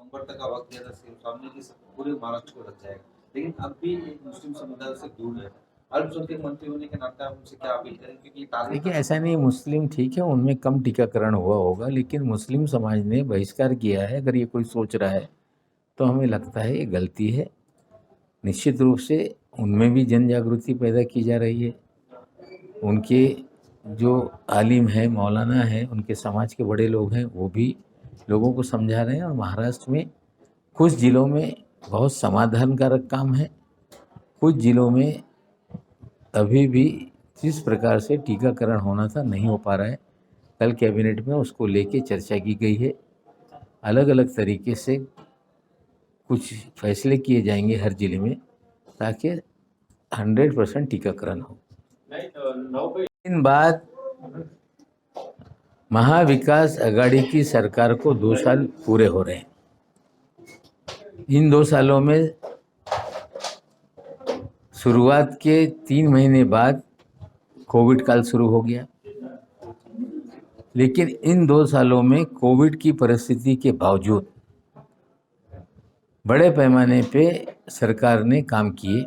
नवंबर तक का वक्त दिया था सीएम साहब ने कि पूरे महाराष्ट्र को लग जाएगा, लेकिन अब भी एक मुस्लिम समुदाय से दूर है। अल्पसंख्यक मंत्री होने के नाते आप उनसे क्या अपील करें, क्योंकि ये टारगेट देखिए, ऐसा नहीं, मुस्लिम ठीक है, उनमें कम टीकाकरण हुआ होगा, लेकिन मुस्लिम समाज ने बहिष्कार किया है। अगर ये कोई सोच रहा है तो हमें लगता है ये गलती है। निश्चित रूप से उनमें भी जन जागृति पैदा की जा रही है। उनके जो आलिम हैं, मौलाना हैं, उनके समाज के बड़े लोग हैं, वो भी लोगों को समझा रहे हैं। और महाराष्ट्र में कुछ ज़िलों में बहुत समाधानकारक काम है, कुछ ज़िलों में अभी भी जिस प्रकार से टीकाकरण होना था नहीं हो पा रहा है। कल कैबिनेट में उसको लेके चर्चा की गई है। अलग अलग तरीके से कुछ फैसले किए जाएंगे हर जिले में, ताकि 100% टीकाकरण हो। इन बाद महाविकास आघाड़ी की सरकार को 2 साल पूरे हो रहे हैं। इन 2 सालों में शुरुआत के 3 महीने बाद कोविड काल शुरू हो गया, लेकिन इन 2 सालों में कोविड की परिस्थिति के बावजूद बड़े पैमाने पे सरकार ने काम किए।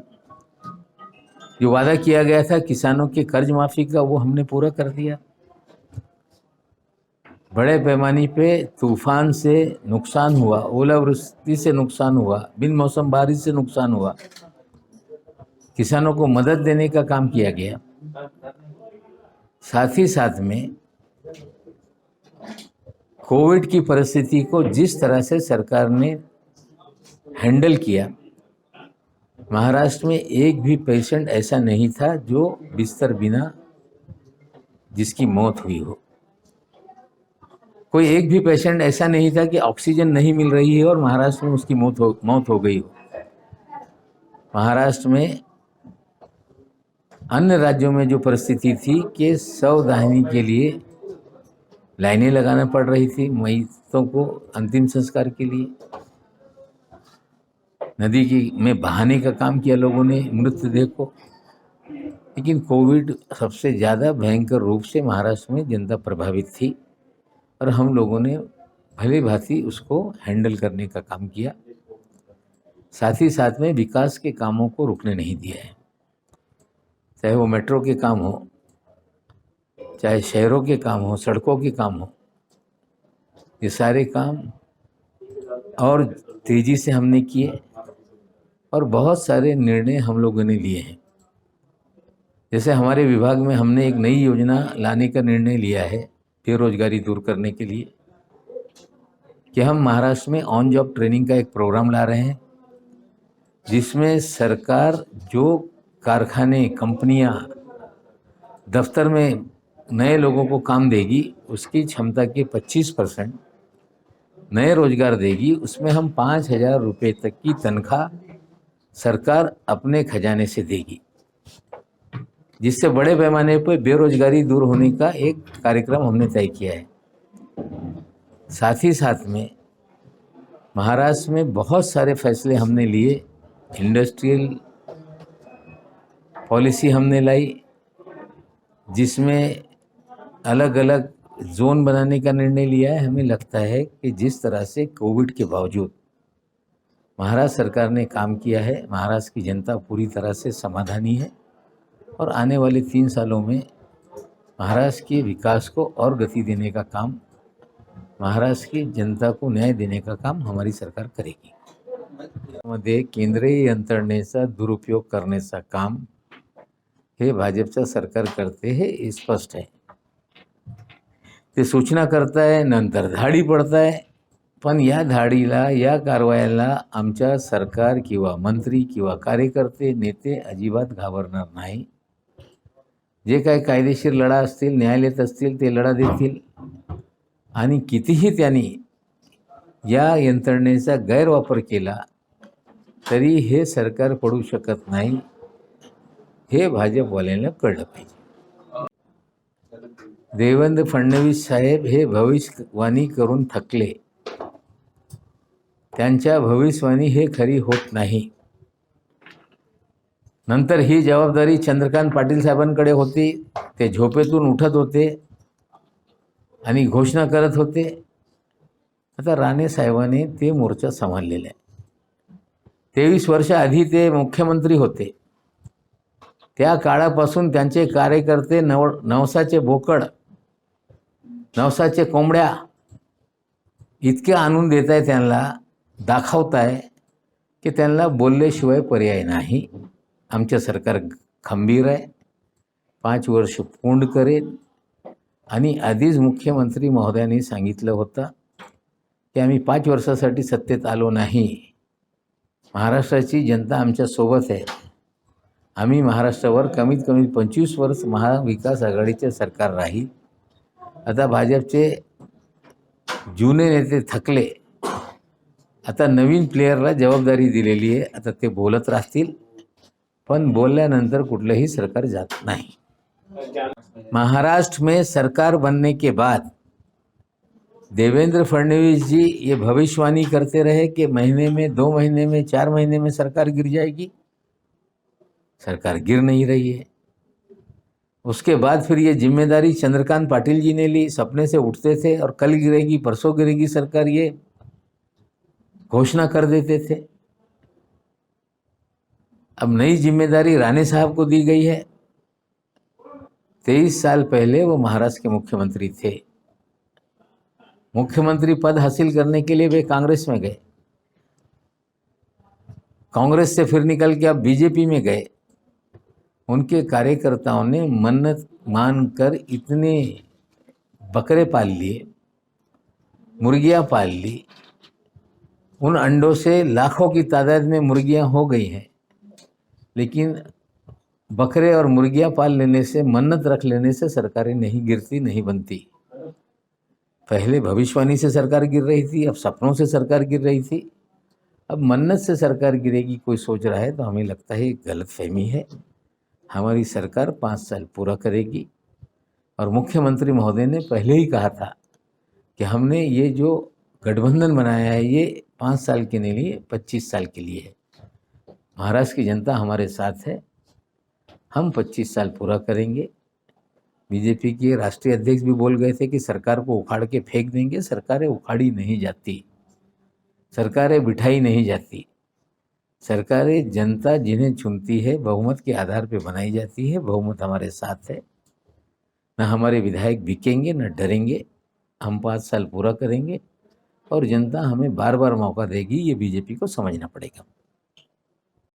जो वादा किया गया था किसानों के कर्ज माफ़ी का, वो हमने पूरा कर दिया। बड़े पैमाने पे तूफान से नुकसान हुआ, ओलावृष्टि से नुकसान हुआ, बिन मौसम बारिश से नुकसान हुआ, किसानों को मदद देने का काम किया गया। साथ ही साथ में कोविड की परिस्थिति को जिस तरह से सरकार ने हैंडल किया, महाराष्ट्र में एक भी पेशेंट ऐसा नहीं था जो बिस्तर बिना जिसकी मौत हुई हो। कोई एक भी पेशेंट ऐसा नहीं था कि ऑक्सीजन नहीं मिल रही है और महाराष्ट्र में उसकी मौत हो गई हो। महाराष्ट्र में अन्य राज्यों में जो परिस्थिति थी कि शवदाहिनी के लिए लाइनें लगाना पड़ रही थी मैयतों को अंतिम संस्कार के लिए, नदी में बहाने का काम किया लोगों ने मृतदेह को। लेकिन कोविड सबसे ज़्यादा भयंकर रूप से महाराष्ट्र में जनता प्रभावित थी और हम लोगों ने भली भांति उसको हैंडल करने का काम किया। साथ ही साथ में विकास के कामों को रुकने नहीं दिया है, चाहे वो मेट्रो के काम हो, चाहे शहरों के काम हो, सड़कों के काम हो, ये सारे काम और तेज़ी से हमने किए और बहुत सारे निर्णय हम लोगों ने लिए हैं। जैसे हमारे विभाग में हमने एक नई योजना लाने का निर्णय लिया है बेरोजगारी दूर करने के लिए, कि हम महाराष्ट्र में ऑन जॉब ट्रेनिंग का एक प्रोग्राम ला रहे हैं, जिसमें सरकार जो कारखाने, कंपनियां दफ्तर में नए लोगों को काम देगी, उसकी क्षमता के 25% नए रोजगार देगी। उसमें हम 5,000 रुपये तक की तनख्वाह सरकार अपने खजाने से देगी, जिससे बड़े पैमाने पर बेरोजगारी दूर होने का एक कार्यक्रम हमने तय किया है। साथ ही साथ में महाराष्ट्र में बहुत सारे फैसले हमने लिए। इंडस्ट्रियल पॉलिसी हमने लाई, जिसमें अलग अलग जोन बनाने का निर्णय लिया है। हमें लगता है कि जिस तरह से कोविड के बावजूद महाराष्ट्र सरकार ने काम किया है, महाराष्ट्र की जनता पूरी तरह से समाधानी है और आने वाले 3 सालों में महाराष्ट्र के विकास को और गति देने का काम, महाराष्ट्र की जनता को न्याय देने का काम हमारी सरकार करेगी। मध्ये केंद्रीय यंत्रणेचा दुरुपयोग करण्याचा काम हे भाजपचं सरकार करते हे स्पष्ट आहे। ते सूचना करताय, नंतर धाडी पडताय, पण या धाडीला, या कारवायाला आमच्या सरकार किंवा मंत्री किंवा कार्यकर्ते, नेते अजिबात घाबरणार नाही। जे काही कायदेशीर लढा असतील, न्यायालयात असतील, ते लढा देतील आणि कितीही त्यांनी या यंत्रणेचा गैरवापर केला तरी हे सरकार पडू शकत नाही, हे भाजपवाल्यांना कळलं पाहिजे। देवेंद्र फडणवीस साहेब हे भविष्यवाणी करून थकले, त्यांच्या भविष्यवाणी हे खरी होत नाही। नंतर ही जबाबदारी चंद्रकांत पाटील साहेबांकडे होती। ते झोपेतून उठत होते आणि घोषणा करत होते आता राणे साहेबांनी ते मोर्चा सांभाळलेला आहे. 23 वर्ष आधी ते मुख्यमंत्री होते. त्या काळापासून त्यांचे कार्यकर्ते नवसाचे बोकड, नवसाचे कोंबड्या इतके आणून देत आहे, त्यांना दाखवत आहे की त्यांना बोलल्याशिवाय पर्याय नाही. आमचे सरकार खंबीर आहे, 5 वर्ष पूर्ण करेल. आणि आधीच मुख्यमंत्री महोदयांनी सांगितलं होतं की आम्ही 5 वर्षासाठी सत्तेत आलो नाही. महाराष्ट्राची जनता आमच्या सोबत आहे. आम्ही महाराष्ट्रावर कमीत कमी 25 वर्ष महाविकास आघाडीचे सरकार राहील. आता भाजपचे जुने नेते थकले, आता नवीन प्लेयरला जबाबदारी दिलेली आहे. आता ते बोलत राहतील, पण बोलल्यानंतर कुठलंही सरकार जात नाही. महाराष्ट्र में सरकार बनने के बाद देवेंद्र फडणवीस जी ये भविष्यवाणी करते रहे कि महीने में, 2 महीने में, 4 महीने में सरकार गिर जाएगी. सरकार गिर नहीं रही है. उसके बाद फिर ये जिम्मेदारी चंद्रकांत पाटिल जी ने ली. सपने से उठते थे और कल गिरेगी, परसों गिरेगी सरकार, ये घोषणा कर देते थे. अब नई जिम्मेदारी राणे साहब को दी गई है. 23 साल पहले वो महाराष्ट्र के मुख्यमंत्री थे. मुख्यमंत्री पद हासिल करने के लिए वे कांग्रेस में गए, कांग्रेस से फिर निकल के अब बीजेपी में गए. उनके कार्यकर्ताओं ने मन्नत मानकर इतने बकरे पाल लिए, मुर्गियां पाल ली. उन अंडों से लाखों की तादाद में मुर्गियां हो गई हैं. लेकिन बकरे और मुर्गियां पाल लेने से, मन्नत रख लेने से सरकारें नहीं गिरती, नहीं बनती. पहले भविष्यवाणी से सरकार गिर रही थी, अब सपनों से सरकार गिर रही थी. अब मन्नत से सरकार गिरेगी कोई सोच रहा है तो हमें लगता है गलतफहमी है. हमारी सरकार 5 साल पूरा करेगी. और मुख्यमंत्री महोदय ने पहले ही कहा था कि हमने ये जो गठबंधन बनाया है ये 5 साल के नहीं लिए, 25 साल के लिए है. महाराष्ट्र की जनता हमारे साथ है, हम 25 साल पूरा करेंगे. बीजेपी के राष्ट्रीय अध्यक्ष भी बोल गए थे कि सरकार को उखाड़ के फेंक देंगे. सरकारें उखाड़ी नहीं जाती, सरकारें बिठाई नहीं जाती. सरकारें जनता जिन्हें चुनती है बहुमत के आधार पर बनाई जाती है. बहुमत हमारे साथ है. न हमारे विधायक बिकेंगे, न डरेंगे. हम 5 साल पूरा करेंगे और जनता हमें बार बार मौका देगी. ये बीजेपी को समझना पड़ेगा.